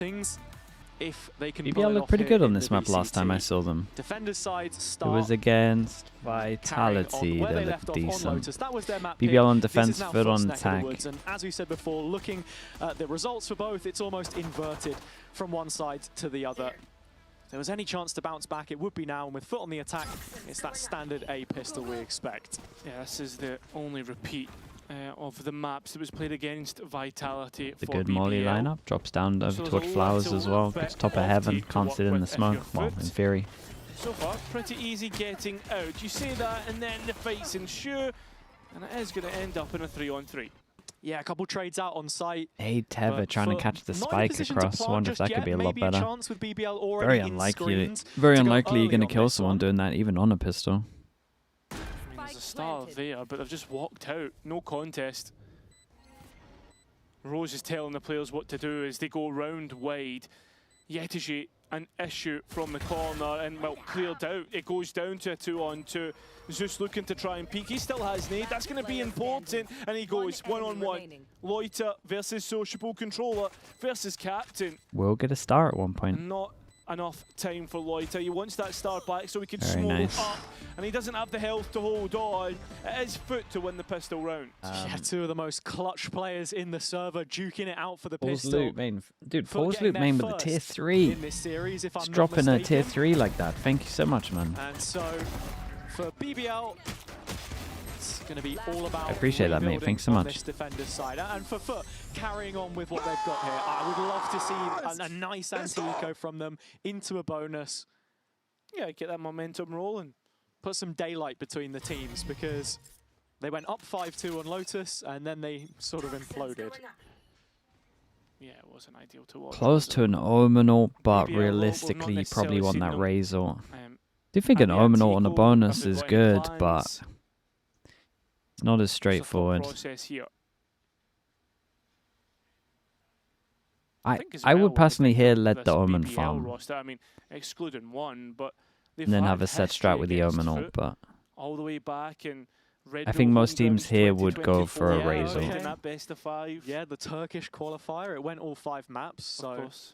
things. If they can BBL looked pretty good on this map last time I saw them. Defenders side it was against Vitality. They looked decent. BBL on defense, FUT on attack. And as we said before, looking at the results for both, it's almost inverted from one side to the other. If there was any chance to bounce back, it would be now. And with FUT on the attack, it's that standard A pistol we expect. Yeah, this is the only repeat of the maps that was played against Vitality. The for good BBL. Molly lineup drops down over towards Flowers as well. Gets top of heaven, can't sit in the smoke. Well, in theory. So far, pretty easy getting out. You say that, and then the fight's ensue, and it is going to end up in a 3-on-3. Yeah, a couple trades out on site. Hey, Teva trying to catch the spike across. I wonder if that could be a lot better. Very unlikely. Very unlikely you're going to kill someone doing that, even on a pistol. There's a star there, but they've just walked out. No contest. Rose is telling the players what to do as they go round wide. Yetiji, an issue from the corner, and well, cleared out. It goes down to a 2-on-2. Zeus looking to try and peek. He still has nade. That's going to be important. And he goes one-on-one. Loiter versus Sociable Controller versus Captain. We'll get a star at one point. Not enough time for Loiter. He wants that star back so he can Very smoke nice. up. And he doesn't have the health to hold on. It is FUT to win the pistol round. Yeah, two of the most clutch players in the server duking it out for the Paul's pistol. loot main. Dude, Paul's loot main with the tier 3. In this series, if I'm Just not dropping a tier mistaken. 3 like that. Thank you so much, man. And so for BBL, it's going to be all about I appreciate that, mate. Thanks so on much. this defender's side. And for FUT, carrying on with what they've got here, I would love to see a nice anti-eco from them into a bonus. Yeah, get that momentum rolling. Put some daylight between the teams because they went up 5-2 on Lotus and then they sort of imploded. Yeah, it wasn't ideal to watch. Close to an Omenal, but BBL will realistically, you not probably want that necessarily Razor. Um, I do think an and the Omenal on a Antico bonus have is got good, any but plans? it's not as It's a thought straightforward. process here. I think as I well would with personally here let this the Omen BBL farm roster, I mean, excluding one, but they've and then had have a set history strat with the against Omenal, FUT but all the way back in Red I think Bull most home teams grounds here would go for a 2024, Razor. Okay. in that best of 5. Yeah, the Turkish qualifier, it went all 5 maps, so Of course.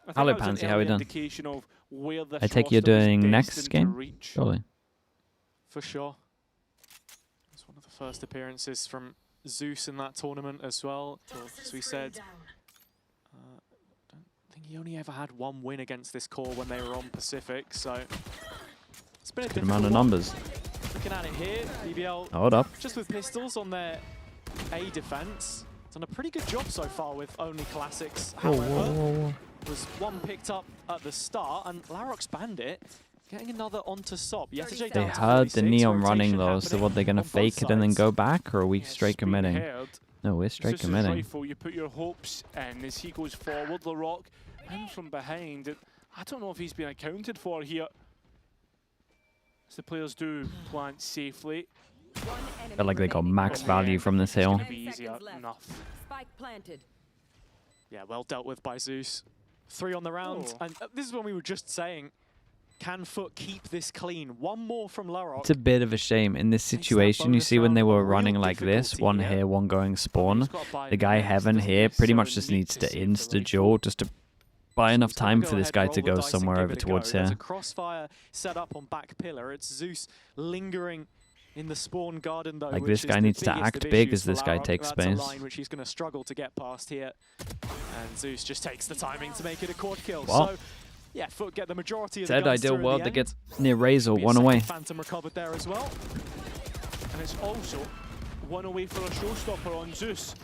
I think Hello, that was an Pansy, how we early done? indication of where this I take you're roster was doing next destined to game? reach. Surely. for sure. It's one of the first appearances from Zeus in that tournament as well. As we said, I think he only ever had 1 win against this core when they were on Pacific, so it's been a Good amount of difficult one. numbers. Looking at it here, BBL Hold up. just with pistols on their A defense. Done a pretty good job so far with only classics. Whoa, However, whoa, whoa, whoa. was one picked up at the start, and Larrock's Bandit getting another onto SOP. Yetiji They down to heard the 36, neon running rotation though, so happening what, they're going to on both fake it and then sides. go back, or are we Yes, straight being committing? heard. No, we're straight Zeus's committing. rifle, you put your hopes in as he goes forward. LaRock in from behind. I don't know if he's been accounted for here. As the players do plant safely. Feel like they got max value from this It's hill. going to be easier enough. Spike planted. Yeah, well dealt with by Zeus. 3 on the round, Oh. and this is when we were just saying, can FUT keep this clean? 1 more from Larrock. It's a bit of a shame. In this situation, you see when they were running like this, one here, one going spawn, the guy Heaven here pretty much just needs to insta-duel just to buy enough Zeus gonna time go for this ahead, guy roll to the go dice and somewhere give over it a towards go. There's here. a crossfire set up on back pillar. It's Zeus lingering in the spawn garden though. Like, which this is guy the needs to biggest act of big issues as this for guy Larrock. takes That's space. a line which he's going to struggle to get past here. And Zeus just takes the timing to make it a quad kill. Well, so, yeah, FUT get the majority of Said the guns ideal through in world the that end. gets near Razor, Be a 1 second away. Phantom recovered there as well. And it's also 1 away for a showstopper on Zeus.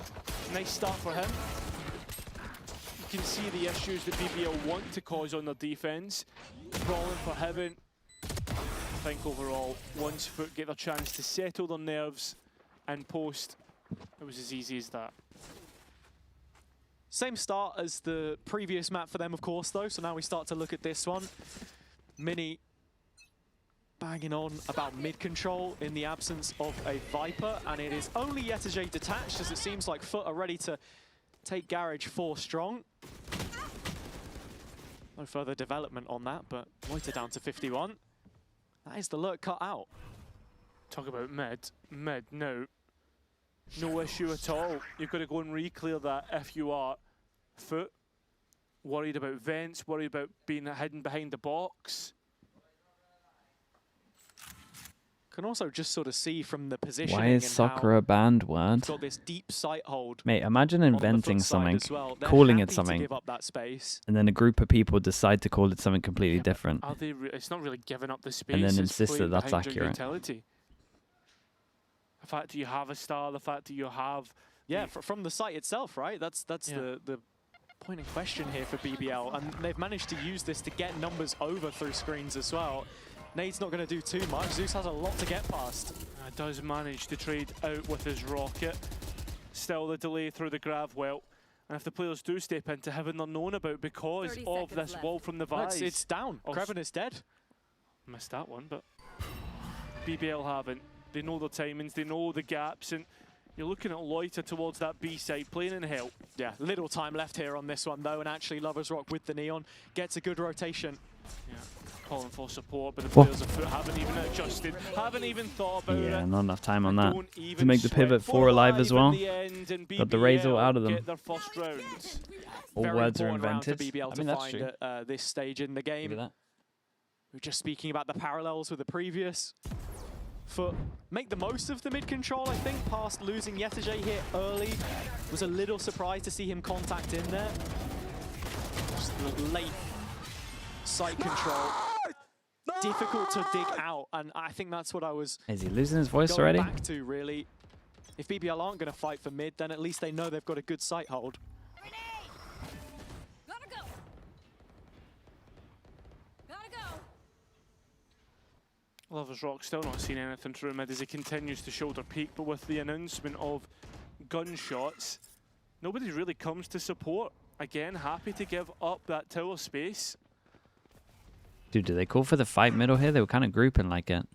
Nice start for him. You can see the issues that BBL want to cause on their defense. Crawling for Heaven. I think overall, once FUT get their chance to settle their nerves and post, it was as easy as that. Same start as the previous map for them, of course, though. So now we start to look at this one. Mini banging on about mid-control in the absence of a Viper. And it is only Yetiji detached, as it seems like FUT are ready to take Garage 4 strong. No further development on that, but Loiter down to 51. That is the lurk cut out. Talk about mid. Mid, no. No issue at all. You've got to go and re-clear that if you are FUT. Worried about vents, worried about being hidden behind the box. Can also just sort of see from the positioning. Why is soccer a banned word? Got this deep sight hold. Mate, imagine on the inventing foot side something, as well. They're calling it happy to something, give up that space. and then a group of people decide to call it something completely different. Are they it's not really giving up the space. And then it's insist that playing that's behind your accurate. utility. The fact that you have a star, the fact that you have... Yeah, from the site itself, right? That's Yeah. the point in question here for BBL. And they've managed to use this to get numbers over through screens as well. Nade's not going to do too much. Zeus has a lot to get past. Does manage to trade out with his rocket. Still the delay through the grav well. And if the players do step into heaven, they're known about because of this wall from the Vise. It's down. Kreven is dead. Missed that one, but BBL haven't. They know their timings, they know the gaps, and you're looking at Loiter towards that B side, playing in hell. Yeah, little time left here on this one though, and actually Lovers Rock with the Neon gets a good rotation. Yeah, calling for support, but the players of FUT haven't even adjusted, haven't even thought about it. Yeah, not enough time on that. Don't To even make the sweat. pivot 4 alive as in well. the end, and Got the Raze all BBL out of them. get their first rounds. All Very words are important round invented. for BBL I to mean, that's find true. at this stage in the Look at game. that. We're just speaking about the parallels with the previous. FUT make the most of the mid control, I think, past losing Yetajay here early. Was a little surprised to see him contact in there. Just the late sight control. Difficult to dig out, and I think that's what I was Is he losing his voice going already? back to, really. If BBL aren't going to fight for mid, then at least they know they've got a good sight hold. Gotta go. Gotta go. Lovers Rock still not seen anything through mid as he continues to shoulder peak, but with the announcement of gunshots, nobody really comes to support. Again, happy to give up that tower space. Dude, do they call for the fight middle here? They were kind of grouping like it.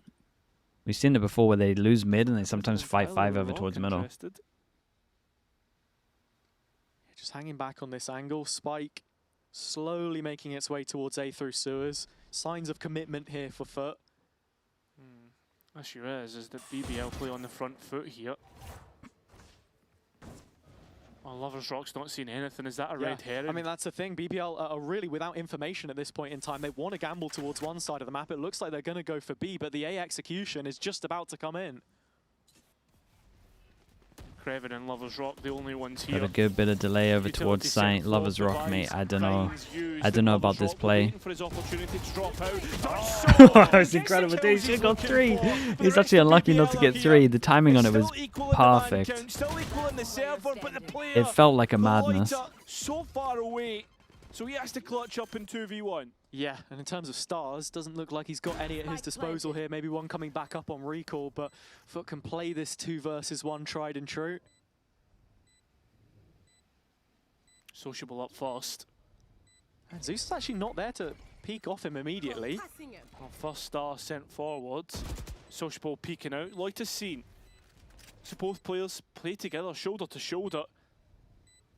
We've seen it before where they lose mid and they sometimes fight 5 over towards the middle. Just hanging back on this angle. Spike slowly making its way towards A through sewers. Signs of commitment here for FUT. That sure is that BBL play on the front foot here. Oh, Lovers Rock's not seen anything. Is that a red herring? I mean, that's the thing. BBL are really without information at this point in time. They want to gamble towards one side of the map. It looks like they're going to go for B, but the A execution is just about to come in. Kreven and Lovers Rock, the only ones here. Got a good bit of delay over Utility towards set Saint. for Lovers the Rock, mate. Vise. I don't know. Vines used, I don't know but about Lovers this Rock play. waiting for his opportunity to drop out. That was incredible, dude. He got 3. He was actually unlucky not to get 3. The timing on it was perfect. It felt like a madness. So far away, so he has to clutch up in 2v1. Yeah, and in terms of stars, doesn't look like he's got any at his disposal here. Maybe one coming back up on recall, but FUT can play this 2 versus 1 tried and true. Sociable up first. And Zeus is actually not there to peek off him immediately. Well, first star sent forwards. Sociable peeking out. Loiter's seen. So both players play together, shoulder to shoulder.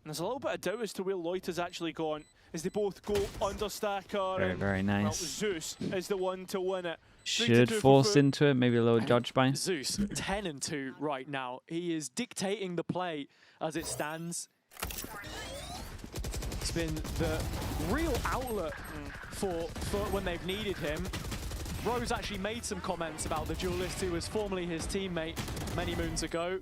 And there's a little bit of doubt as to where Loiter's actually gone, as they both go under stacker. Very, very Well, nice. Zeus is the one to win it. Should force into it, maybe a little judge by. Zeus, 10 and 2 right now. He is dictating the play as it stands. It's been the real outlet for when they've needed him. Rose actually made some comments about the duelist who was formerly his teammate many moons ago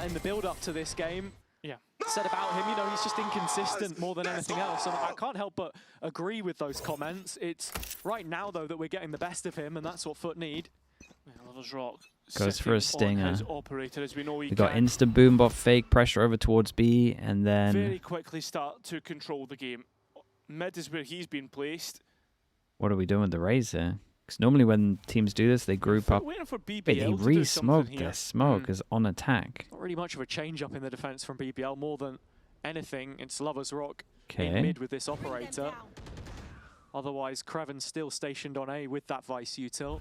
in the build-up to this game. Yeah. Said about him, you know, he's just inconsistent more than anything else. And I can't help but agree with those comments. It's right now, though, that we're getting the best of him, and that's what FUT need. Yeah, Lovers Rock Goes for a sitting on stinger. his operator, as we know he We got can insta boombot fake pressure over towards B, and then very quickly start to control the game. Mid is where he's been placed. what are we doing with the Raze here? Because normally when teams do this, they group up. Waiting for BBL Wait, he to do something re-smoked here. this. Smoke is on attack. Not really much of a change-up in the defense from BBL. More than anything, it's Lovers Rock in Okay. mid with this operator. Otherwise, Kreven's still stationed on A with that Vice util.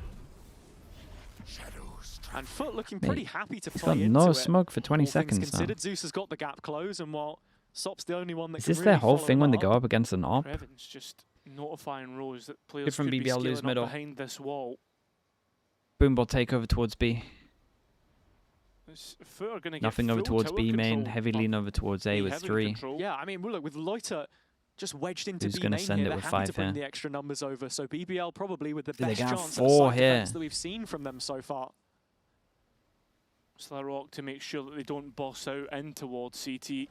And FUT looking pretty happy to He's play got into no it. smoke for 20 all things seconds now. considered. Zeus has got the gap closed, and while Sop's the only one that Is can this really their whole follow thing him when they up. go up against an op? Kreven's just notifying Rose that players from could be BBL lose scaling up middle. behind this wall. Boombot takeover towards B. FUT are gonna get Nothing over full towards tower B main. control. Heavy lean over towards A B with heavy 3. control. Yeah, I mean, well, look, with Loiter just wedged into Who's B gonna main send here. it They're with happy to 5 bring here? the extra numbers over. So BBL probably with the They best got chance at 4 side here. defense that we've seen from them so far. Sliggy to make sure that they don't boss out in towards CT.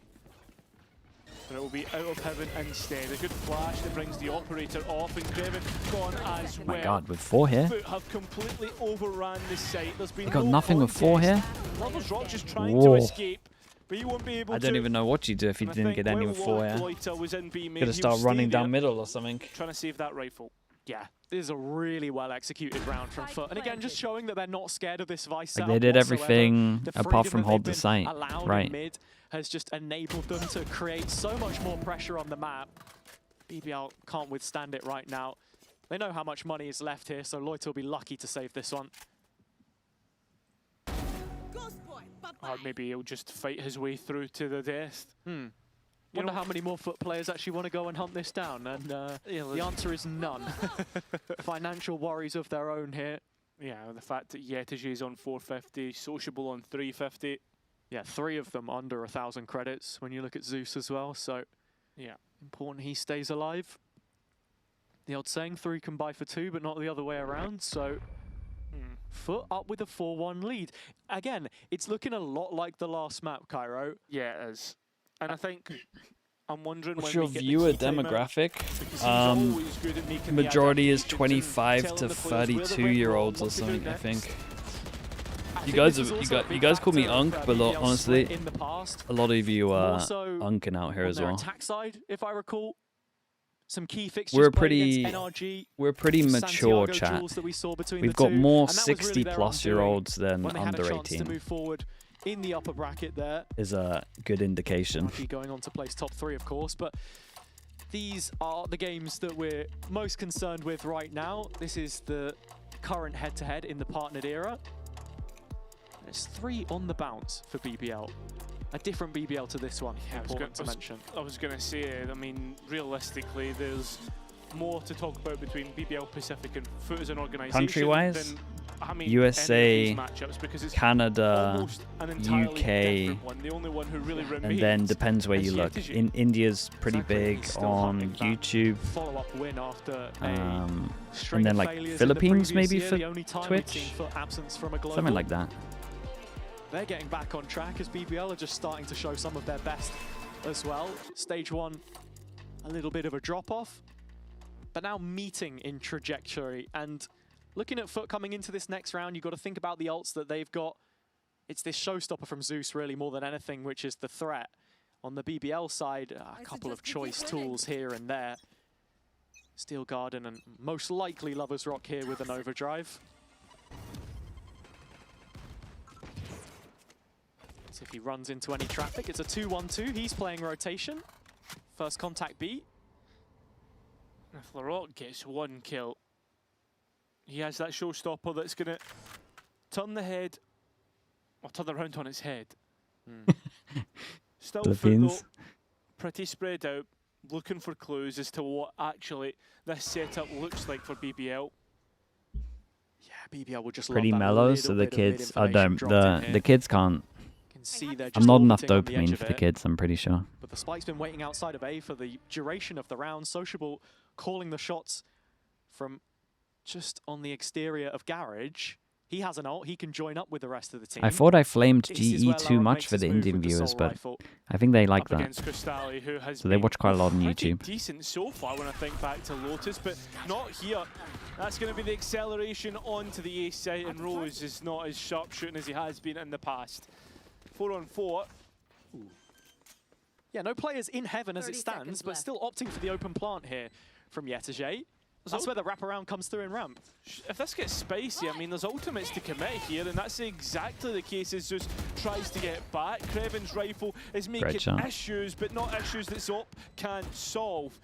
But it will be out of heaven instead. A good flash that brings the operator off, and Greven gone as well. My God, with 4 here? FUT have completely overran the site. There's been They got no nothing with 4 contest. here? Lovers Rock just trying Whoa. to escape, but he won't be able to. I don't even know what you do if you And I didn't think get any while with 4 here. Loiter was in B main, Gotta he start will running stay down there, middle or something. trying to save that rifle. Yeah, this is a really well executed round from FUT. And again, just showing that they're not scared of this Vice Like setup they did whatsoever. everything The apart freedom from that hold they've the been site. allowed Right. in mid has just enabled them to create so much more pressure on the map. BBL can't withstand it right now. They know how much money is left here, so Loiter will be lucky to save this one. Or maybe he'll just fight his way through to the death. Wonder how many more FUT players actually want to go and hunt this down, and the answer is none. Financial worries of their own here. Yeah, the fact that Yettage is on 450, Sociable on 350. Yeah, 3 of them under 1,000 credits when you look at Zeus as well, so Yeah. important he stays alive. The old saying, 3 can buy for 2, but not the other way around, so FUT up with a 4-1 lead. Again, it's looking a lot like the last map, Cairo. Yeah, it is. And I think I'm wondering What's when your we get viewer the key timeout, demographic? because he's always good at making the Majority is adaptations and 25 telling to the players where they went 32-year-olds wrong, or what to do something, I next. think. I You think guys this is have- also a big you guys call me factor Unk, of but BBL's honestly, split in the past. A lot of you are More so unking out here on as their well. attack side, if I recall. Some key fixtures We're played pretty against NRG, We're pretty mature, Santiago chat. duels that we saw between We've the got two, more and that was really 60-plus-year-olds than when they had a under chance to 18. move forward in the upper bracket there. Is a good indication. NRG going on to place top 3, of course, but these are the games that we're most concerned with right now. This is the current head-to-head in the partnered era. There's 3 on the bounce for BBL. A different BBL to this one, Yeah, important to mention. I was going to say, I mean, realistically, there's more to talk about between BBL Pacific and FUT as an organisation Country-wise, than, I mean, USA, any of these matchups, because it's Canada, almost an entirely UK, different one. The only one who really remains. and then depends where is you look. Yettage. India's pretty Exactly, big he's still on hunting that YouTube. Follow-up win after Um, a string and then of like failures in the Philippines previous maybe year, for the only time we've Twitch? seen FUT absence from a global. Something like that. They're getting back on track as BBL are just starting to show some of their best as well. Stage 1, a little bit of a drop-off, but now meeting in trajectory. And looking at FUT coming into this next round, you've got to think about the ults that they've got. It's this showstopper from Zeus really more than anything, which is the threat. On the BBL side, a couple of choice tools here and there. Steel Garden and most likely Lover's Rock here with an overdrive. So if he runs into any traffic, it's a 2-1-2. He's playing rotation. First contact B. If Larocque gets 1 kill, he has that showstopper that's going to turn the head, or turn around on its head. Still FUT though, Philippines. pretty spread out, looking for clues as to what actually this setup looks like for BBL. Yeah, BBL will just Pretty love that mellow, little so the bit of kids mid-information dropped in the here. kids can't. Can see they're I'm just not enough orbiting on the edge dopamine of for the it. kids, I'm pretty sure. But the spike's been waiting outside of A for the duration of the round. Sociable calling the shots from just on the exterior of Garage. He has an ult, he can join up with the rest of the team. I thought I flamed This is GE where too Laurent much makes for his the move Indian with the viewers, Soul but Rifle. I think they like Up that. against Cristali, who has So they been watch quite a lot on pretty YouTube. decent so far when I think back to Lotus, but not here. That's going to be the acceleration onto the ace site, and Rose is not as sharp shooting as he has been in the past. 4-on-4. Yeah, no players in heaven as it stands, but still opting for the open plant here from Yettage. That's where the wraparound comes through in ramp. If this gets spicy, I mean, there's ultimates to commit here, and that's exactly the case as Zeus tries to get back. Kreven's rifle is making shot. issues, but not issues that Zop can solve.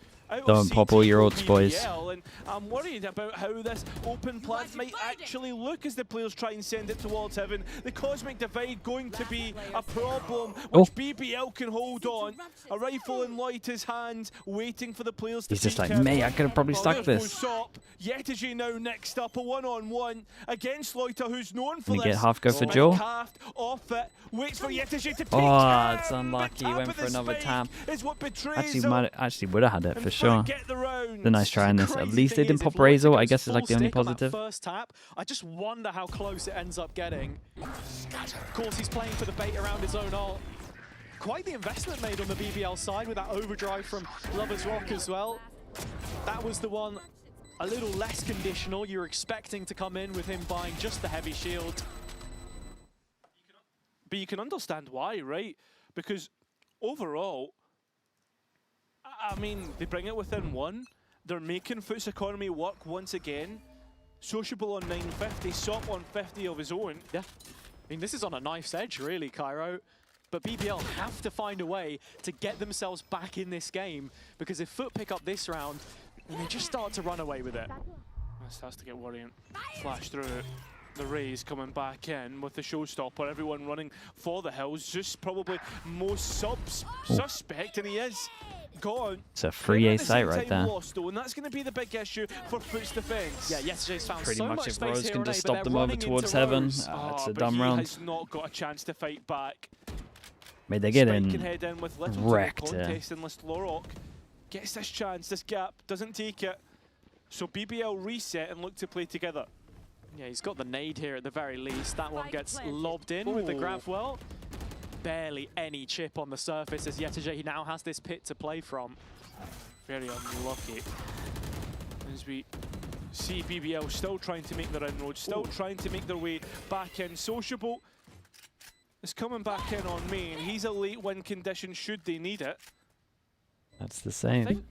Don't pop all your odds, boys. BBL, and I'm worried about how this open plant might actually look as the players try and send it towards heaven. The cosmic divide going to be a problem, which BBL can hold on. A rifle in Loita's hands, waiting for the players to He's just like, him. mate, I could have probably stuck this. Yetiji now next up, a one-on-one against Loita, who's known for Gonna this. get half go for Joe. Off it, waits for Yetiji to peek. Oh, it's unlucky. He went for another tap. Actually would have had it for sure. The nice try in this. At least they didn't pop Razor. I guess it's like the only positive. First tap, I just wonder how close it ends up getting. Of course, he's playing for the bait around his own ult. Quite the investment made on the BBL side with that overdrive from Lover's Rock as well. That was the one a little less conditional. You're expecting to come in with him buying just the heavy shield. But you can understand why, right? Because overall, I mean, they bring it within one. They're making FUT's economy work once again. Sociable on 950, Sop on 50 of his own. Yeah, I mean, this is on a knife's edge, really, Cairo. But BBL have to find a way to get themselves back in this game, because if FUT pick up this round, then they just start to run away with it. That starts to get worrying. Flash through it. The Rays coming back in with the showstopper. Everyone running for the hills. Just probably most suspect, and he is gone. It's a free A site right there. Lost, though, and that's going to be the big issue for FUT's defense. Yeah, Yetij's found Pretty so much much if space Rose here can and just there, but stop them they're over running towards into heaven. Rose. It's a but dumb he round. has not got a chance to fight back. Mate, they get Spike in can head in with little wrecked. contest unless Lorok gets this chance, this gap, doesn't take it. So BBL reset and look to play together. Yeah, he's got the nade here at the very least. That one gets lobbed in with the grab well. Barely any chip on the surface as Yetiji, he now has this pit to play from. Very unlucky. As we see BBL still trying to make their inroads, still trying to make their way back in. Sociable is coming back in on main. He's a late win condition should they need it. That's the same.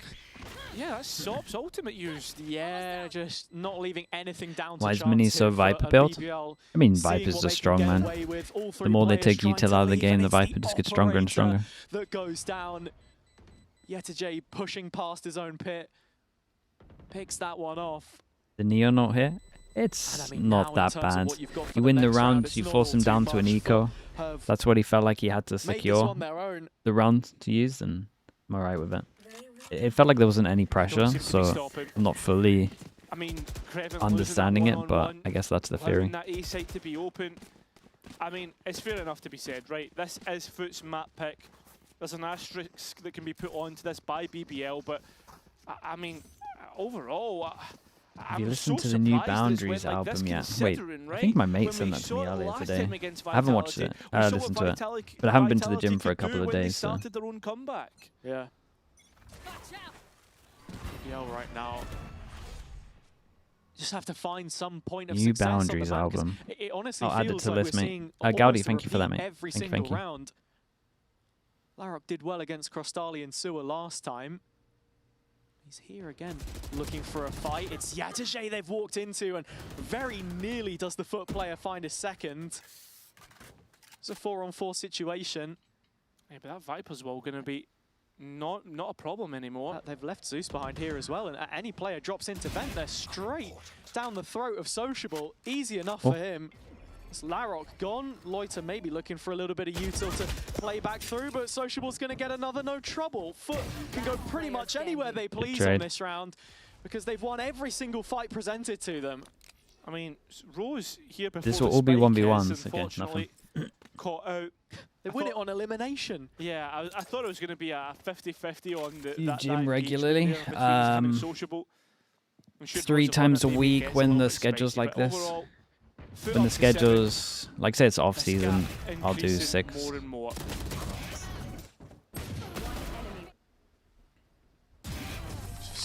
Yeah, that's Sop's ultimate used. Yeah, just not leaving anything down to Why is chance Mini here so for Viper a built? BBL. I mean, Seeing Viper's what just they strong, can get man. away with. All The three more they players take trying to util out of the leave, game, and the it's the Viper just gets stronger and stronger. operator that goes down. Yetiji pushing past his own pit. Picks that one off. The Neo not here? It's And I mean, not now in that terms of bad. what you've got for You the win the next round, it's you not force him too down to an much eco. for Herv. That's what he felt like he had to Make this secure one their own. the round to use, and I'm alright with it. It felt like there wasn't any pressure, so I'm not fully I mean, Creven understanding it, but I guess that's the theory. That A site to be open. I mean, it's fair enough to be said, right? This is FUT's map pick. There's an asterisk that can be put onto this by BBL, but I mean, overall, Have you listened to the new Boundaries album yet? Wait, I think my mate sent that to me earlier today. I haven't watched it. I listened to it, but I haven't been to the gym for a couple of days. So. Started their own comeback. Yeah. Yeah, right now. Just have to find some point of New success Boundaries on the map, album. it honestly I'll add it feels to like list, we're mate. seeing Gaudi, almost a thank you for that, repeat mate. every Thank you, single thank you. round. Larok did well against Crostali and Sewer last time. He's here again, looking for a fight. It's Yetiji they've walked into, and very nearly does the FUT player find a second. It's a 4-on-4 situation. Yeah, but that Viper's wall going to be not a problem anymore. They've left Zeus behind here as well, and any player drops into vent, they're straight down the throat of Sociable. Easy enough for him. It's Larok gone. Loiter maybe looking for a little bit of util to play back through, but Sociable's going to get another no trouble. FUT can go pretty much anywhere they please on this round because they've won every single fight presented to them. I mean, Rose here before This will all be 1v1s again, nothing. Caught out. They win it on elimination. Yeah, I thought it was going to be a 50-50 on the You that gym regularly. Sociable. 3 times a week when the schedule's like this. When the schedule's, like say it's off season, I'll do 6. More and more.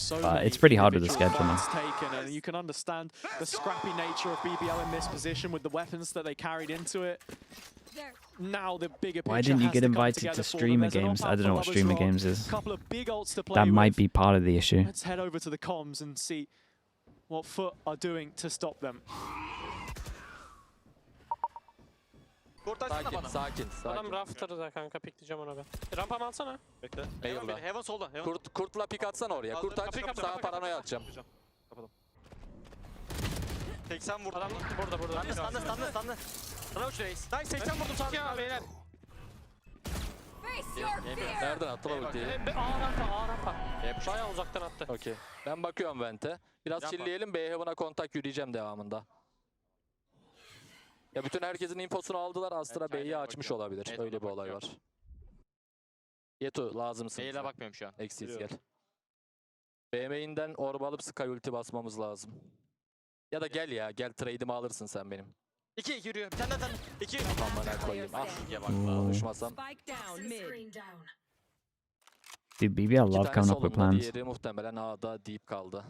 It's pretty hard with the schedule, man. Taken, and you can understand the scrappy nature of BBL in this position with the weapons that they carried into it. Now the bigger picture. Why didn't you get invited to streamer games? I don't know what streamer games is. That might be part of the issue. Let's head over to the comms and see what FUT are doing to stop them. Kurtarsana Sakin, bana. sakin, Adam sakin. rafter'da kanka, pikleyeceğim ona ben. Rampamı alsana. Bekle. Eyvallah. Heaven solda. Heaven. Kurtla pik atsana oraya. Kurt aç, Kapıyı kapat, sağa kapıyı paranoya atacağım. Kapadım. 80 vurdum. Adam burada. Standa. Sana uç reis. Nice 80 vurdum sana. Ya beyler. Nereden attı la ultiyi? A rampa. Bayağı uzaktan attı. Okey. Ben bakıyorum vente. Biraz Yapma. chillleyelim. B Heaven'a kontak yürüyeceğim devamında. Ya bütün herkesin infosunu aldılar. Astra Evet, B'yi aynen açmış bakıyorum. olabilir. Evet, Öyle bir ona olay var. bakıyorum. Yeto lazımsın. Neyle bakmıyorum şu an. Eksiz gel. Biliyorum. B main'den orb alıp Sky ulti basmamız lazım. Ya da gel ya. Gel trade'imi alırsın sen benim. 2 yürüyor. Bir tane. 2. Amına koyayım. Ah. Ya bak. Konuşmasam. Spike down mid. Dude, BBL İki love tane coming up with solumda, plans. diğeri muhtemelen A'da deep kaldı.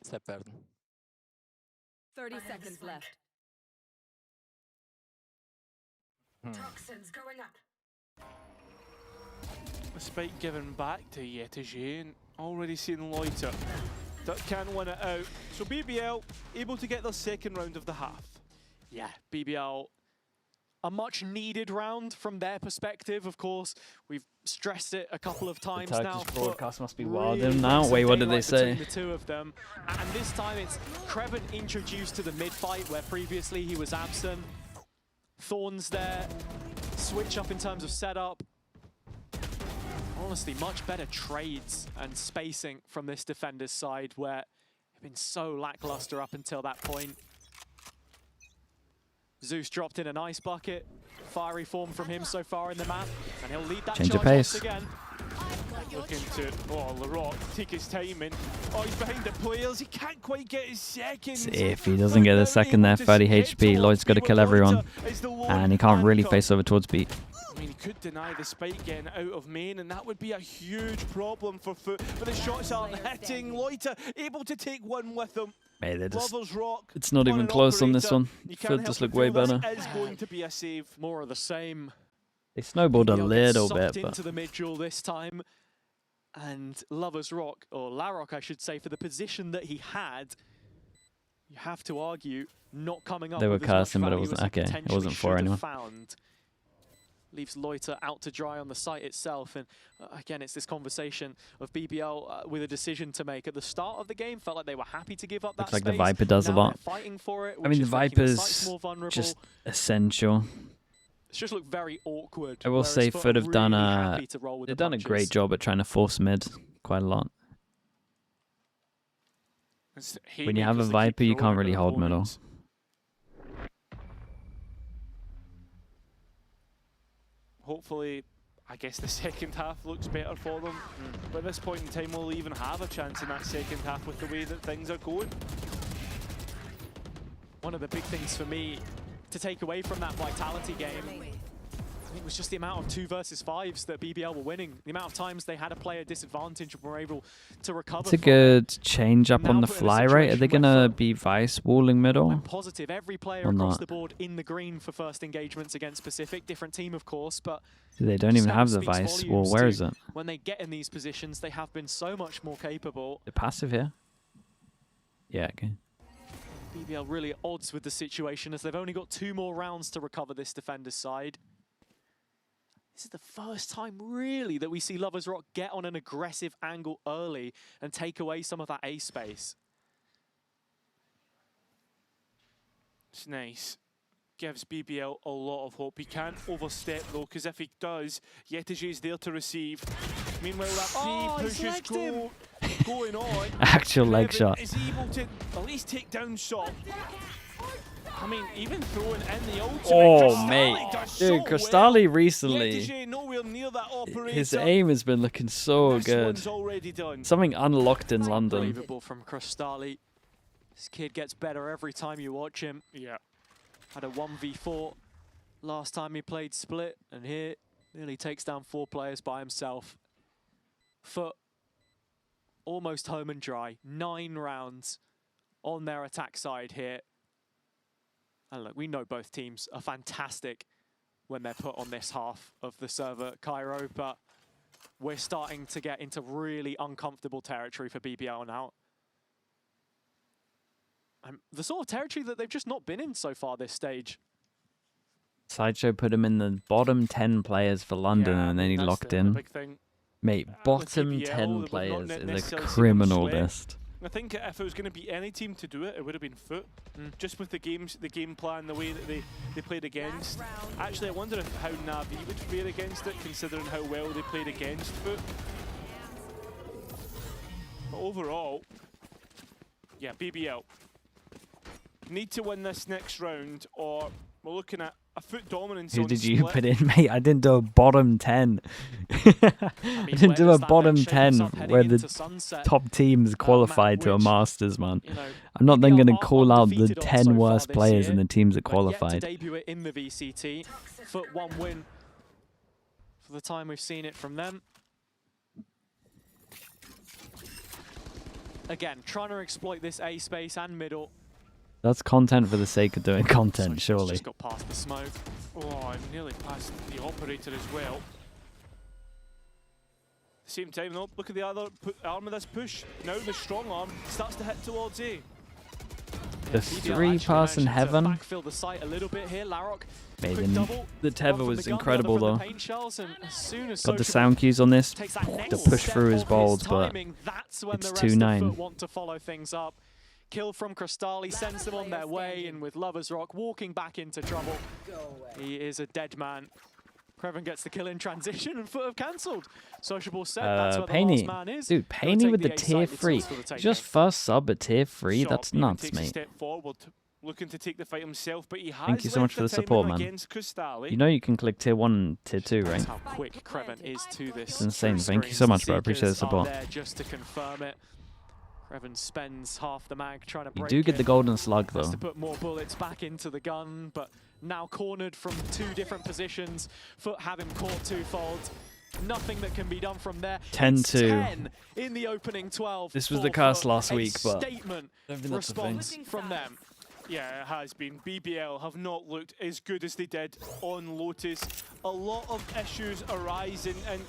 Step verdin. 30 seconds left. Toxins going up. A spike given back to Yetege, and already seeing Loiter that can win it out. So BBL able to get their second round of the half. Yeah, BBL, a much needed round from their perspective, of course. We've stressed it a couple of times now. Turkish broadcast must be Really wild now. decent Wait, what did they daylight say? between the two of them. And this time it's Kreven introduced to the mid fight, where previously he was absent. Thorns there, switch up in terms of setup. Honestly, much better trades and spacing from this defender's side, where they've been so lackluster up until that point. Zeus dropped in a nice bucket. Fiery form from him so far in the map, and he'll lead that Change of charge once pace. again. Looking to, LaRock, take his time in. Oh, he's behind the players. He can't quite get his second. If he doesn't get a second there, 30 HP, Lloyd's got to kill everyone. And he can't really face over towards B. I mean, he could deny the spike getting out of main, and that would be a huge problem for FUT. But the shots aren't hitting. Loiter able to take one with him. Hey, they're just... Lovers Rock. It's not even close on this one. FUT just look way better. Is going to be a save. More of the same. They snowballed a BBL little gets bit, sucked but... into the mid duel this time. And Lovers Rock, or Larrock I should say, for the position that he had, you have to argue, not coming up They were with as much cursing, but it value wasn't- as he okay, it potentially wasn't for should have anyone. Found. Leaves Loiter out to dry on the site itself, and again it's this conversation of BBL with a decision to make. At the start of the game, felt like they were happy to give up that Looks like the space. Viper does a Now lot. they're fighting for it, I mean, which the is making the sites Viper's more vulnerable. just essential. It's just looked very awkward. I will whereas say FUT FUT are have done really a... happy to roll with They've the done a great punches. job at trying to force mid quite a lot. When you have a Viper, you can't really hold middle. Hopefully, I guess the second half looks better for them. But at this point in time, we'll even have a chance in that second half with the way that things are going. One of the big things for me to take away from that Vitality game, I think it was just the amount of 2 versus 5s that BBL were winning. The amount of times they had a player disadvantage and were able to recover. It's a from good change up on Now the put in a fly, right? Are they situation going where to be Vice walling it. middle? I'm positive every player Or across not. the board in the green for first engagements against Pacific. Different team, of course, but They don't even Just have the speaks Vice wall. volumes Where to- is it? when they get in these positions, they have been so much more capable. The passive here? Yeah, okay. BBL really at odds with the situation as they've only got 2 more rounds to recover this defender's side. This is the first time really that we see Lovers Rock get on an aggressive angle early and take away some of that A space. It's nice. Gives BBL a lot of hope. He can't overstep though, because if he does, Yetege is there to receive. Meanwhile, that Oh, B he's push is legged him. going on. Actual leg Kreven shot. is able to at least take down shot. I mean, even throwing in the ultimate. Oh, Crystali mate. does Dude, so well. Crystali recently, Yetege nowhere near that operator. his aim has been looking so This good. one's already done. Something unlocked in London. Unbelievable from Crystali. This kid gets better every time you watch him. Yeah. Had a 1v4 last time he played Split, and here nearly takes down 4 players by himself. FUT almost home and dry. 9 rounds on their attack side here. And look, we know both teams are fantastic when they're put on this half of the server, Cairo, but we're starting to get into really uncomfortable territory for BBL now. the sort of territory that they've just not been in so far this stage. Sideshow put him in the bottom 10 players for London, Yeah, I and then mean, he that's locked the in. big thing. Mate, With bottom BBL, 10 they've not players is a necessarily seen them criminal sweat. list. I think if it was going to be any team to do it, it would have been FUT. Just with the game plan, the way that they played against. Actually, I wonder how Na'Vi would fare against it, considering how well they played against FUT. But overall, yeah, BBL need to win this next round, or we're looking at a FUT dominance. Who on did you split. put in, mate? I didn't do a bottom 10. I didn't do a bottom 10 where the top teams qualified to a Masters, man. You know, I'm not then BBL going to are call out the undefeated on 10 so far worst this players year, and the teams that but yet to qualified. debut it in the VCT. FUT 1 win for the time we've seen it from them. Again, trying to exploit this A space and middle. That's content for the sake of doing content, surely. Just got past the smoke. Oh, I nearly passed the operator as well. Same time though, look at the other arm of this push. Now the strong arm starts to hit towards A. The BBL 3 actually pass in managed to heaven. backfill the site a little bit here. Larrock, Mate, quick double. the One tether from was the gun, the other incredible from the though. paint shells, and as soon as Got the Sociable sound cues on this takes that next to push step through his of balls, but timing, that's when it's the rest of 2-9. FUT want to follow things up. Kill from Crystali sends them on their way, and with Lover's Rock walking back into trouble, he is a dead man. Kreven gets the kill in transition, and FUT have cancelled. Sociable said that's where the last Painey. man is. Dude, Gonna Painey take with the A site, tier it's 3. yours for the He's taking. just first sub at tier 3. Shop That's even nuts, takes a mate. step forward, looking to take the fight himself, but he has Thank you so much for the support, man. against Crystali. You know you can click tier 1 and tier 2, right? That's how quick Kreven is to this. It's insane. Thank you screen. so much, bro. I appreciate the Seekers are support. there just to confirm it. Kreven spends half the mag trying to You break do get it. the golden slug, Has though. to put more bullets back into the gun, but now cornered from 2 different positions. FUT have him caught twofold. Nothing that can be done from there. 10-2. It's 10 in the opening 12. This was the for curse FUT. last A week, but statement I don't think that's a thing. response from them. Yeah, it has been. BBL have not looked as good as they did on Lotus. A lot of issues arising, and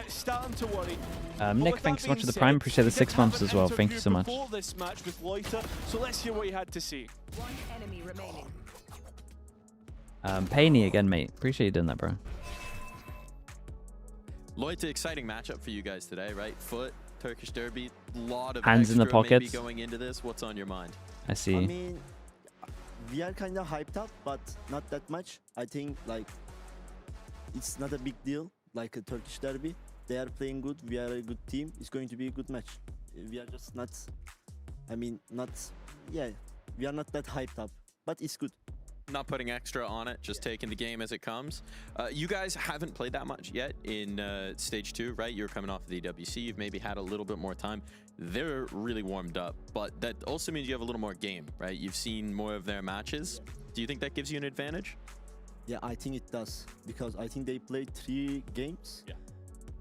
it's starting to worry. But Nick, with thank you that so much being for the said, Prime. Appreciate the he did 6 have months an as well. Thank you interview so much. before this match with Loiter, so let's hear what he had to say. One enemy remaining. Painey again, mate. Appreciate you doing that, bro. Loiter, exciting matchup for you guys today, right? FUT, Turkish Derby, lot of Hands in the extra maybe pockets. going into this. What's on your mind? I see. I mean, we are kind of hyped up, but not that much. I think like it's not a big deal, like a Turkish derby. They are playing good. We are a good team. It's going to be a good match. We are just not. I mean, not. Yeah, we are not that hyped up, but it's good. Not putting extra on it, just taking the game as it comes. You guys haven't played that much yet in stage 2, right? You're coming off the EWC. You've maybe had a little bit more time. They're really warmed up, but that also means you have a little more game, right? You've seen more of their matches. Do you think that gives you an advantage? Yeah, I think it does, because I think they played 3 games,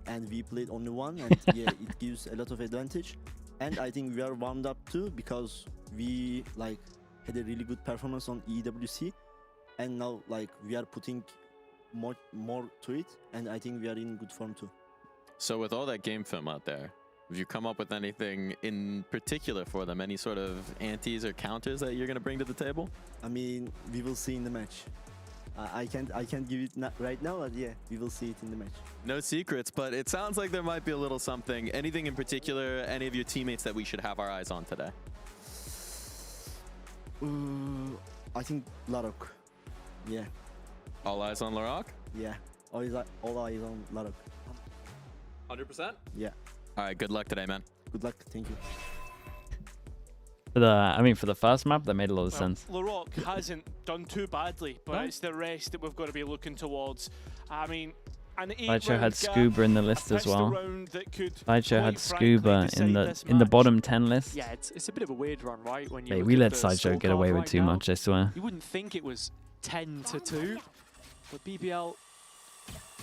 and we played only 1, and yeah, it gives a lot of advantage. And I think we are warmed up too, because we like had a really good performance on EWC, and now like we are putting more to it, and I think we are in good form too. So with all that game film out there, have you come up with anything in particular for them? Any sort of antis or counters that you're going to bring to the table? I mean, we will see in the match. I can't give it right now, but yeah, we will see it in the match. No secrets, but it sounds like there might be a little something. Anything in particular, any of your teammates that we should have our eyes on today? I think Larok. Yeah. All eyes on Larok? Yeah. All eyes on Larok. 100%? Yeah. All right, good luck today, man. Good luck. Thank you. For the first map, that made a lot of sense. Larok hasn't done too badly, but it's the rest that we've got to be looking towards. I mean, an 8-round Sideshow had gap, Scuba in the a list as pistol well. round that could Sideshow quite had frankly Scuba decide in this the match. bottom 10 list. Yeah, it's a bit of a weird run, right? When you Mate, look we at let the Sideshow get scorecard away with right too now, much, I swear. You wouldn't think it was 10-2, but BBL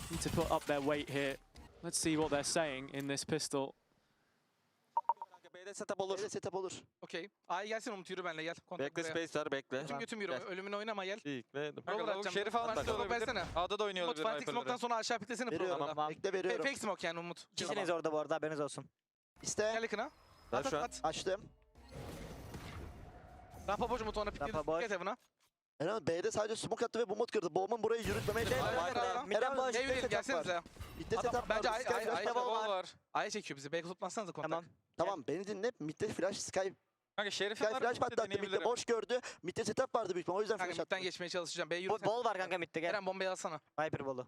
need to put up their weight here. Let's see what they're saying in this pistol. B'de setup olur. B'de setup olur. Okey. A'ya gelsin Umut, yürü benimle gel. Bekle space'ler bekle. Götüm götüm yürü. Ölümüne oynama gel. Bekledim. Lavuk Şerif alın. Smoke versene. A'da da oynuyor Umut olabilir Fatih Viper'ları. smoke'tan sonra aşağı piklesene Veriyorum. programda. Bekle veriyorum. Fake smoke yani Umut. İkisiniz orada bu arada, haberiniz olsun. İste. Gel yakına. Ben At şu an at. Açtım. Rampa boş, Umut ona pikledim. Rampa boş. Get Heaven'a. Eren B'de sadece smoke attı ve bomba kırdı. Bombanın burayı yürütmemeye çalışıyor. Midden boş. Ne yürüyelim, gelsenize. Midde setup Bence var. Sky flash Ay'a var. Ay'a çekiyor bizi. B'ye tutmazsanız kontak. Tamam. Tamam beni dinle. Midde flash Sky Kanka Şerif'e Sky var. flash patlattı. Midde boş gördü. Midde setup vardı büyük ihtimal. O yüzden Kanka flash attı. midden geçmeye çalışacağım. B'ye yürü. Bol var kanka midde gel. Eren bombayı alsana. Viper bolu.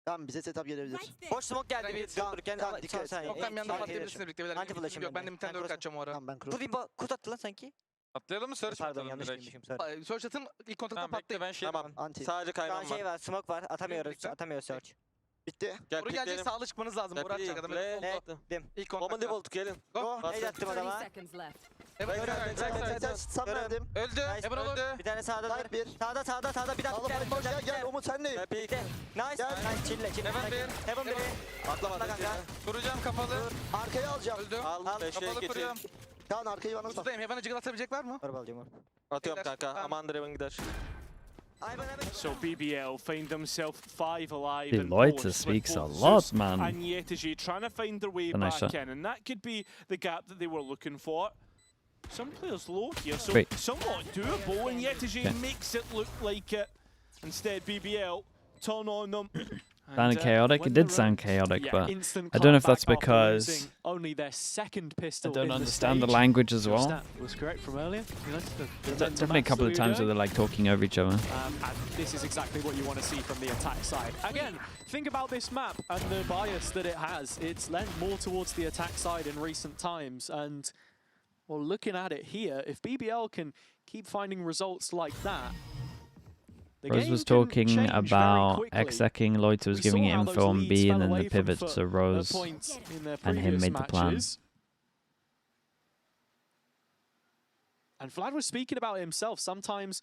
Tamam bize setup gelebilir. Boş smoke geldi Ben bir geçiyorum. dururken Tamam, ama dikkat son et. saniye. Yok ben bir yandan Arkaya patlayabilirsiniz birlikte. Beyler, Anti flash'ım yok ben de ben. midden doğru kaçacağım o ara. Tamam ben cross. Bu bir kurt attı lan sanki. Atlayalım mı? Search Pardon atalım yanlış direkt. bilmişim sorry. Search atın ilk kontakta Tamam bekle patlayın. ben şey Tamam anti. Sadece Şu an kaymam şey var. var smoke var atamıyoruz Birlikte. atamıyoruz search. Bitti. Gel Doğru gelecek pikleyelim. sağlı çıkmanız lazım. Uğur atacak adam. Ne? Ne? Dim. İlk Woman kontakta. Default gelin. Go. Nade attım 30 adama. seconds left. Evet. Stun verdim. Öldü. Nice. Heaven olur. Bir tane sağda Snipe bir. sağda bir Sağlı dakika. fight boş gel Umut sen neyim? Nice. Nice chill'le. Heaven bir. Heaven biri. Atlama Atla kanka. Kuracağım kafalı. Arkayı alacağım. Öldü. Al. Beşe Kapalı geçeyim. kuruyorum. Kaan arkayı bana sat. Ustayım. Heaven'a jiggle atabilecek var mı? Orba alacağım orba. Atıyorum Beyler, kanka. tamam. Aman Draven gider. So BBL find themselves 5 alive Dude, in Loiter both, with speaks a both lot, Zeus man. and Yetaji trying to find their way A nice back shot. in, and that could be the gap that they were looking for. Some players low here, so Wait. somewhat doable, and Yetaji Okay. makes it look like it. Instead, BBL turn on them. Sounded chaotic. It did sound chaotic, Yeah, but Instant I don't know if that's clapback after because losing only their second I pistol don't in understand the stage. language as Your well. stat was correct from earlier. You know, the Definitely a couple of times where they're like talking over each other. and this is exactly what you want to see from the attack side. Again, think about this map and the bias that it has. It's lent more towards the attack side in recent times, and well, looking at it here, if BBL can keep finding results like that, the Rose game was can talking change very about quickly. execing, Loiter was We giving saw it how info those on leads B, fell and then away the from pivot FUT to Rose points in their and him previous made the plan. matches. And Vlad was speaking about it himself. Sometimes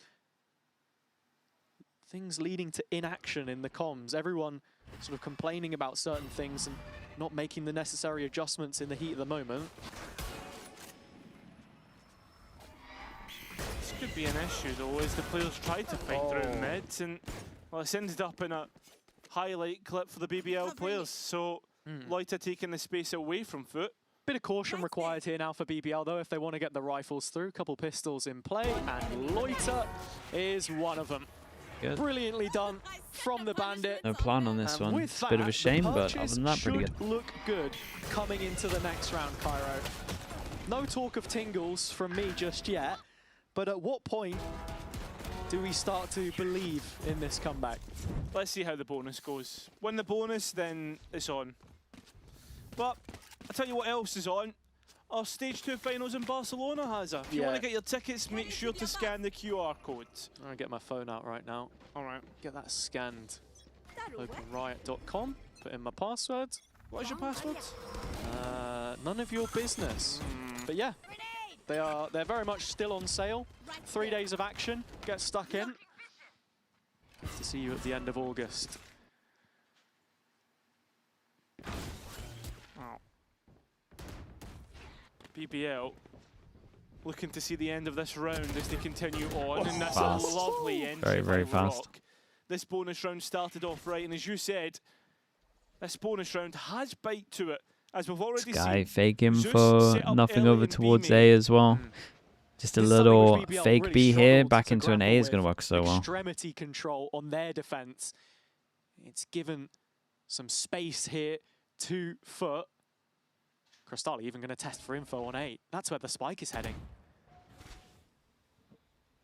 things leading to inaction in the comms. Everyone sort of complaining about certain things and not making the necessary adjustments in the heat of the moment. This could be an issue though, as the players try to fight through mids, and well, it's ended up in a highlight clip for the BBL players. So Loiter taking the space away from FUT. Bit of caution required here now for BBL though if they want to get the rifles through. Couple pistols in play, and Loiter is one of them. Good. Brilliantly done from the Bandit. No plan on this And one. with It's a bit of that, a shame, the but other purchase than that, pretty good. should look good coming into the next round, Cairo. No talk of tingles from me just yet, but at what point do we start to believe in this comeback? Let's see how the bonus goes. Win the bonus, then it's on. But I'll tell you what else is on. Our Stage 2 finals in Barcelona, Hazza. If you want to get your tickets, make sure to scan the QR code. I'm going to get my phone out right now. All right. Get that scanned. Open riot.com, put in my password. What is your password? None of your business. But yeah, they're very much still on sale. 3 days of action. Get stuck in. Good to see you at the end of August. Wow. BBL looking to see the end of this round as they continue on, and that's Fast. a lovely entry. Very, very by fast. Rock. This bonus round started off right, and as you said, this bonus round has bite to it, as we've already Sky seen. fake him Zeus for set up nothing early over in towards B-main. A as well. Just a This is something little which BBL fake really B here, struggled back to into an A grapple is going to with. work so well. Extremity control on their defense. It's given some space here to FUT. Crystali even going to test for info on 8. That's where the spike is heading.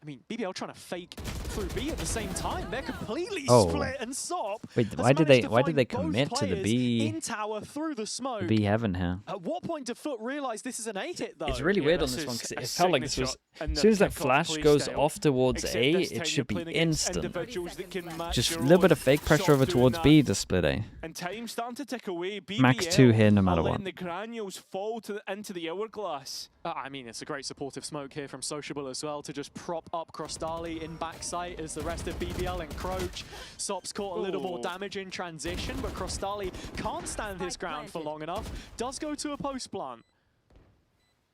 I mean, BBL trying to fake through B at the same time. They're completely Oh. split, and Sop Wait, has why did managed to they find both commit to the players B in tower through the smoke? B heaven here? At what point did FUT realize this is an 8 hit though? It's really Yeah, weird on this this one is because a it felt like this was. signature in As the soon as that kickoff flash play goes style. off towards Except A, this time it you're should be playing against instant. individuals that can match Just a your little bit own. of fake pressure Sop over doing towards that. B to split A. And time starting to tick away. BBL Max 2 here no matter are what. letting the granules fall into the hourglass. I mean, it's a great supportive smoke here from Sociable as well to just prop up Crostali in backside as the rest of BBL encroach. Sop's caught a little more Ooh. damage in transition, but Crostali can't stand his ground for long enough. Does go to a post plant.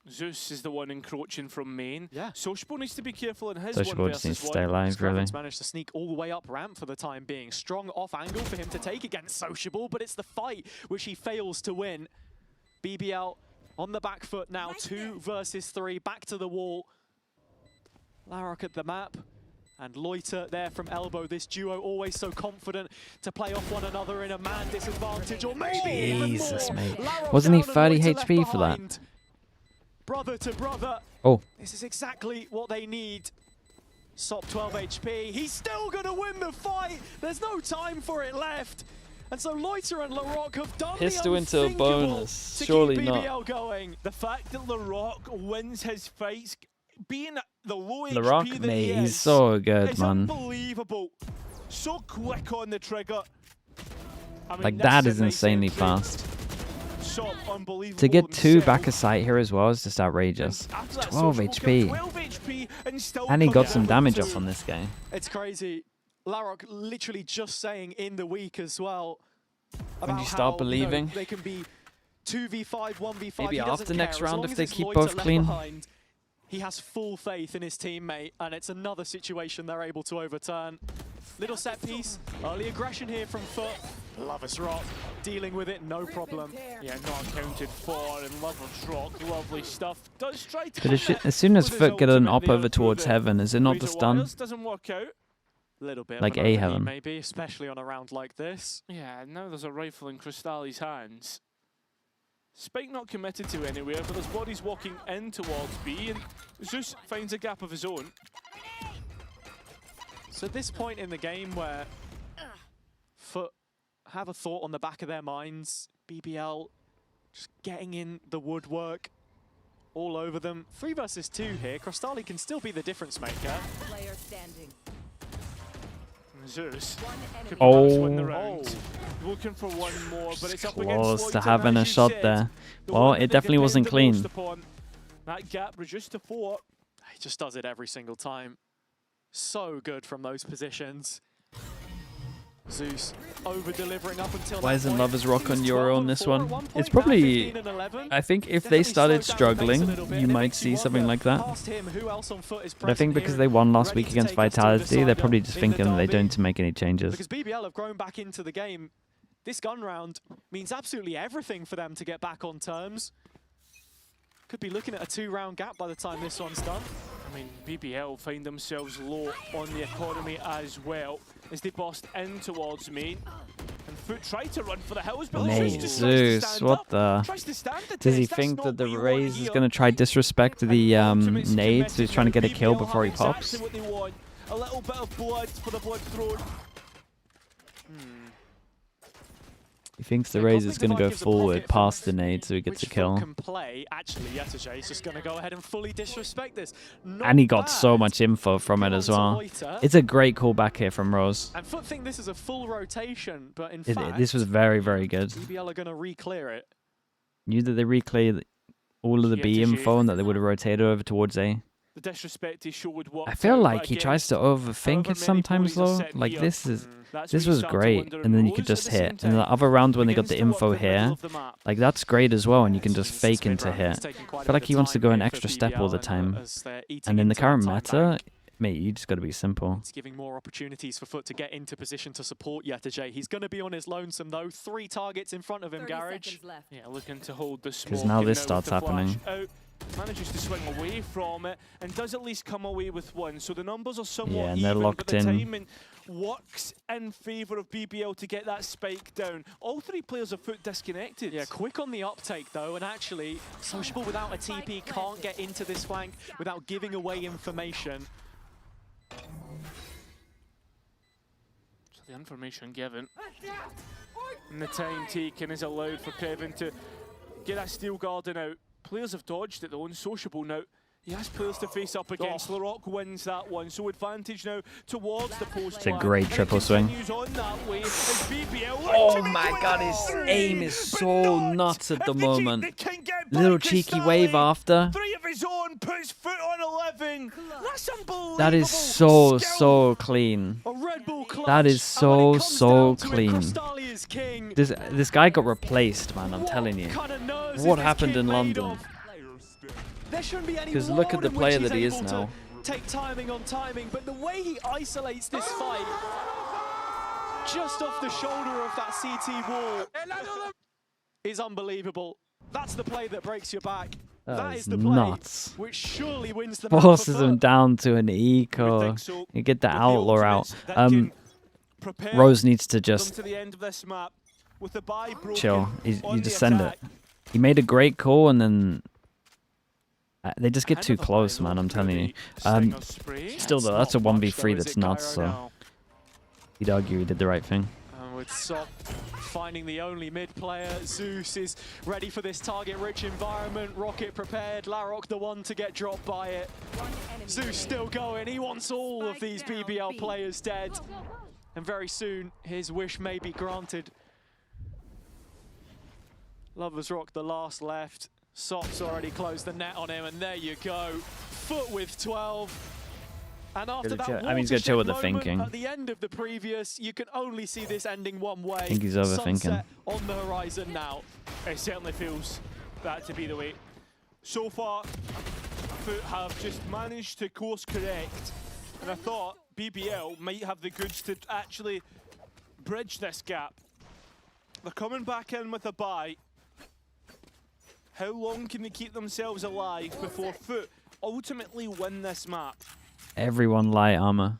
Zeus is the one encroaching from main. Yeah. Sociable needs to be careful in his Sociable one just versus needs to stay one. alive, really. Scraven's managed to sneak all the way up ramp for the time being. Strong off angle for him to take against Sociable, but it's the fight which he fails to win. BBL on the back foot now, 2 versus 3, back to the wall. Larrock at the map. And Loiter there from elbow. This duo always so confident to play off one another in a man disadvantage, or maybe Jesus, even more. mate. Larrock Wasn't he down and 30 Loiter left HP for that? behind. Brother to brother. Oh. This is exactly what they need. Sop 12 HP. He's still going to win the fight. There's no time for it left. And so Loiter and Larrock have done Pistol the into a unthinkable bonus. to Surely keep BBL not. going. The fact that Larrock wins his fights, being the low Larrock, HP that mate, he he's is, so good, it's man. unbelievable. So quick on the trigger. I mean, Like, this that a is nice insanely entry. fast. So unbelievable To get 2 himself. back of sight here as well is just outrageous. After that 12 social HP. 12 HP and still And he got comes some out damage with off two. on this guy. It's crazy. Larrock literally just saying in the week as well When about you start how, believing. they can be 2v5, 1v5. Maybe he doesn't after next care. As round long if as they it's keep Loiter both left clean. behind, he has full faith in his teammate, and it's another situation they're able to overturn. Little set piece, early aggression here from FUT. Lover's Rock, dealing with it, no problem. Yeah, not accounted for, and Lover's Rock, lovely stuff. Does try to But as soon as with his FUT get an ultimate op there over through towards the heaven, is it not the razor stun? wires, doesn't work out. Little bit Like of an A overheat heaven. maybe, especially on a round like this. Yeah, now there's a rifle in Crystalli's hands. Spike not committed to anywhere, but his body's walking in towards B, and Zeus finds a gap of his own. So at this point in the game where FUT have a thought on the back of their minds, BBL just getting in the woodwork all over them. 3 versus 2 here. Crystalli can still be the difference maker. Player standing. Zeus could Oh. perhaps win the round. Looking for one more, but it's up against Close to Loiter, having and a as you shot said, there. the Well, one that it they definitely wasn't depend the clean. most upon. That gap reduced to 4. He just does it every single time. So good from those positions. Zeus over-delivering up until Why that isn't point. Lovers Rock He was on Euro 12 on this and 4 at one? one It's point, now probably... 15 and 11. I think if Definitely they started slowed down the pace a struggling, little bit, you and it might makes see you something wonder, like that. past him, who else on FUT is But I think present because here they won last ready week to against take us to a Vitality, they're decider probably just in the thinking they derby. don't need to make any changes. Because BBL have grown back into the game. This gun round means absolutely everything for them to get back on terms. Could be looking at a 2-round gap by the time this one's done. I mean, BBL find themselves low on the economy as well as they burst in towards main. And FUT tried to run for the hills, but Zeus Mate, just tries to Zeus, stand what up. the... Tries to stand the Does he test. That's think not that the what you want Raze is here. going to try disrespect the Ultimate's nades? So he's committed trying to now. get a kill BBL before he have pops? exactly what they want. A little bit of blood for the blood throne. He thinks the Raze is going to go forward past the nade so he gets a Which kill. FUT can play. Actually, Yetajay is just going to go ahead and fully disrespect this. Not And he got bad. so much info from it as Given to well. Loiter. It's a great callback here from Rose. And FUT think this is a full rotation, but in fact, This was very, very good. BBL are going to re-clear it. Knew that they recleared all of the B info and that they would have rotated over towards A. The disrespect he showed what I feel like he tries to overthink it sometimes though. Like this was great, and then you could just hit. And the other rounds when they got the info here, like that's great as well, and you can just fake into hit. I feel like he wants to go an extra step all the time. And in the current meta, mate, you just got to be simple. It's giving more opportunities for FUT to get into position to support Yetajay. He's going to be on his lonesome though. 3 targets in front of him, 30 Garage. seconds left. Yeah, looking to hold the smoke. Because now and this with starts the flash happening. out, manages to swing away from it and does at least come away with one. So the numbers are somewhat Yeah, and they're even, locked but the in. timing works in favour of BBL to get that spike down. All 3 players of FUT disconnected. Yeah, quick on the uptake though, and actually, Sociable without a TP can't get into this flank without giving away information. So the information given. And the time taken is allowed for Kevin to get that steel garden out. Players have dodged it though, and Sociable now. He has players to face up against. Larrock wins that one, so advantage now towards the post. It's a great triple swing. Oh my god, his aim is so nuts at the moment. Little cheeky wave after. 3 of his own puts FUT on 11. That's unbelievable. That is so clean. A Red Bull clutch, That is and when it so comes down to it, clean. Crystalli is king. This guy got replaced, man, I'm telling you. Kind of nerves What is this happened kid in made London? of? There shouldn't be any Because look at world the in which player he's that he is able to now. Take timing on timing, but the way he isolates this fight just off the shoulder of that CT wall is unbelievable. That's the play that breaks your back. That is is the play, nuts. which surely wins the match Forces for him FUT. down to an eco. so. You get the With outlaw out. ultimates that can prepare Rose needs to them just to the end of this map with the buy broken chill. on You the just send attack. it. He made a great call, and then they just get Ahead too of the close, buy, man. though, I'm through telling you. the Stinger spray. Still, though, that's a not much, 1v3 though, is that's it, nuts, Gyro? so No. you'd argue he did the right thing. And with Sop finding the only mid player, Zeus is ready for this target-rich environment. Rocket prepared, Larok the one to get dropped by it. Zeus still going, he wants all of these BBL players dead. And very soon, his wish may be granted. Lovers Rock the last left. Sop's already closed the net on him, and there you go. FUT with 12. And after that I mean, he's gonna chill with the watershed moment thinking. at the end of the previous, you can only see this ending one way. I think he's overthinking. Sunset on the horizon now. It certainly feels that to be the way. So far, FUT have just managed to course correct, and I thought BBL might have the goods to actually bridge this gap. They're coming back in with a bye. How long can they keep themselves alive before FUT ultimately win this map? Everyone light armor.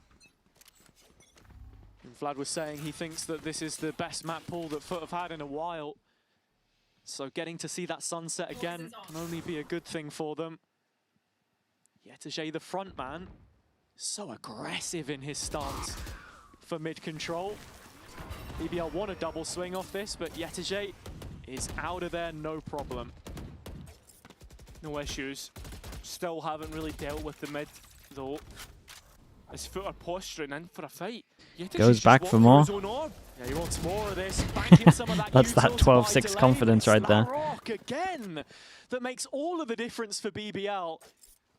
And Vlad was saying he thinks that this is the best map pool that FUT have had in a while. So getting to see that sunset again can only be a good thing for them. Yetajay, the front man, so aggressive in his stance for mid control. BBL want a double swing off this, but Yetajay is out of there, no problem. No issues. Still haven't really dealt with the mid, though. As FUT are posturing in for a fight. Goes back for more. Yeah, he wants more of this. Banking some of that That's that util to buy 12-6 delay, confidence but right it's there. Larok again that makes all of the difference for BBL.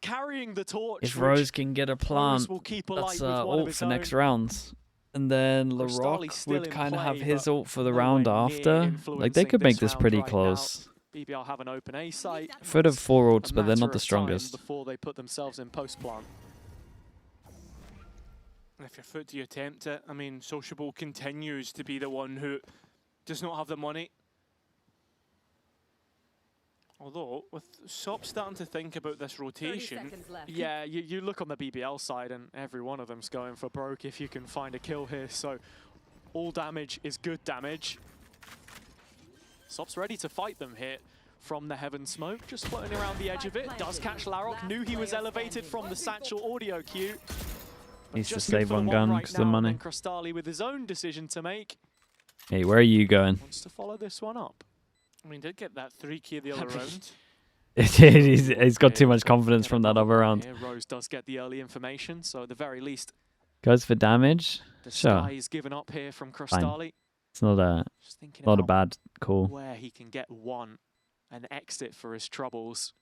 Carrying the torch. If which Rose can get a plant, will keep that's alight with one of ult his for next own. round. And then Crystalli's LaRock still would in kind of have play, his but ult for the nowhere round near after. Like, they influencing could make this this round pretty right now. close. BBL have an open A site. FUT have 4 ults, A but they're matter not the of time strongest. Before they put themselves in post plant. And if you're FUT, do you attempt it? I mean, Sociable continues to be the one who does not have the money. Although, with Sop starting to think about this rotation, Yeah, you look on the BBL side and every one of them's going for broke if you can find a kill here. So all damage is good damage. Sop's ready to fight them here from the Heaven Smoke, just floating around the edge of it. Does catch Larok, knew he was elevated from the Satchel audio cue. Needs to Just good save for the one one gun right because of the now, money. and Crystali with his own decision to make. Hey, where are you going? Wants to follow this one up. I mean, did get that 3k the other round. He's got too much confidence from that other round. Here, Rose does get the early information, so at the very least, Goes for damage. the Sure. sky is given up here from Crystali. It's not a Just thinking not a about bad call. where he can get an exit for his troubles.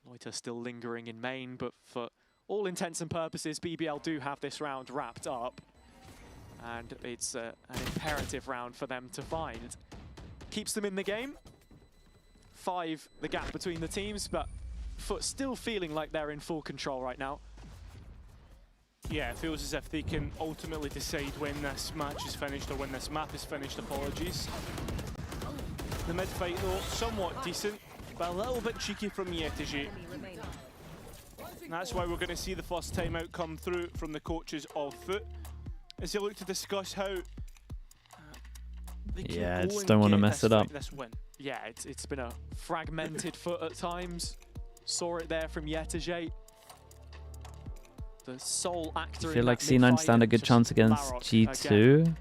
Loiter still lingering in main, but for all intents and purposes, BBL do have this round wrapped up. And it's an imperative round for them to find. Keeps them in the game. 5 the gap between the teams, but FUT still feeling like they're in full control right now. Yeah, it feels as if they can ultimately decide when this match is finished or when this map is finished, apologies. The mid fight though, somewhat decent, but a little bit cheeky from Yetajay. That's why we're going to see the first timeout come through from the coaches of FUT as they look to discuss how they can Yeah, I go just and don't want to get mess this it up. fight, this win. Yeah, it's been a fragmented FUT at times. Saw it there from Yetajay. The sole actor I in feel like that C9 mid-fight stand a and good just chance against Larok G2. again,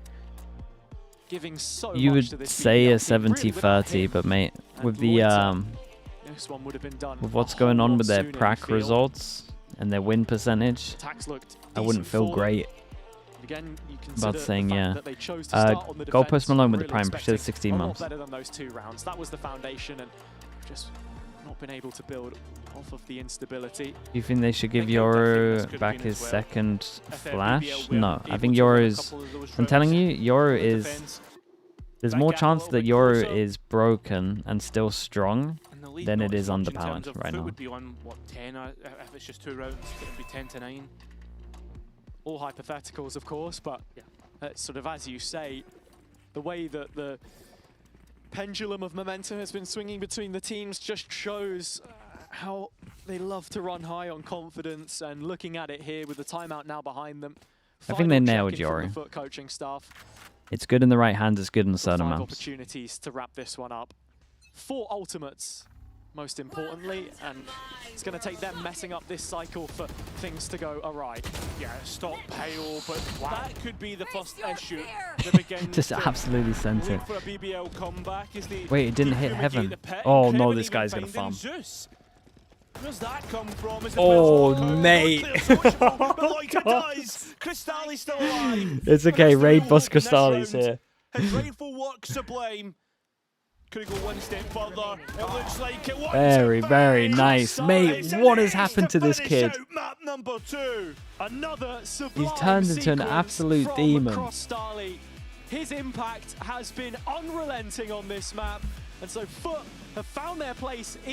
giving so You much to would this say BBL a team, really without 70-30, him but mate, and with the Loiter, this one would have been done with a what's whole going on lot with their sooner, you prac feel. results and their win percentage, Attacks looked I wouldn't decent feel for them. great Again, you about consider saying the fact yeah. that they chose to start on the Go defense, Post Malone with the really prime, appreciate the expecting 16 a lot months. better than those 2 rounds. That was the foundation, and just not been able to build off of the instability. Do you think they should give I think this Yoru could back win his as well. second If flash? BBL were No, I able think to win Yoru a is... couple of those I'm telling rounds you, Yoru on the is... defense, There's that more gap a chance little that bit Yoru closer. is broken and still strong And the lead than not it as is much in underpowered terms of right FUT now. would be on, what, 10 if it's just 2 rounds, it would be 10-9. All hypotheticals, of course, but sort of as you say, the way that the pendulum of momentum has been swinging between the teams just shows how they love to run high on confidence, and looking at it here with the timeout now behind them. I think they Final nailed check-in from Yori. the FUT coaching staff. It's good in the right hands, it's good in certain 5 maps. opportunities to wrap this one up. 4 ultimates, most importantly, and it's going to take them messing up this cycle for things to go awry. Yeah, stop pale, but that could be the first issue that begins Just to absolutely sent it. look for a BBL comeback as they Wait, it didn't do hit fumigate Heaven. the pit. Oh no, Heaven this even guy's gonna finding farm. Zeus. Where's that come from? Is the Oh, first- mate. But like it does, Crystalli's still alive. It's But okay, that's the Raid real Bus hope in this Crystallis round. here. His rightful work sublime. Could he go one step further? It looks like it works. Very nice. Mate, what has happened to this kid? Map number 2. Another sublime He's turned into an sequence absolute from demon. Crosstally. His impact has been unrelenting on this map, and so FUT have found their place in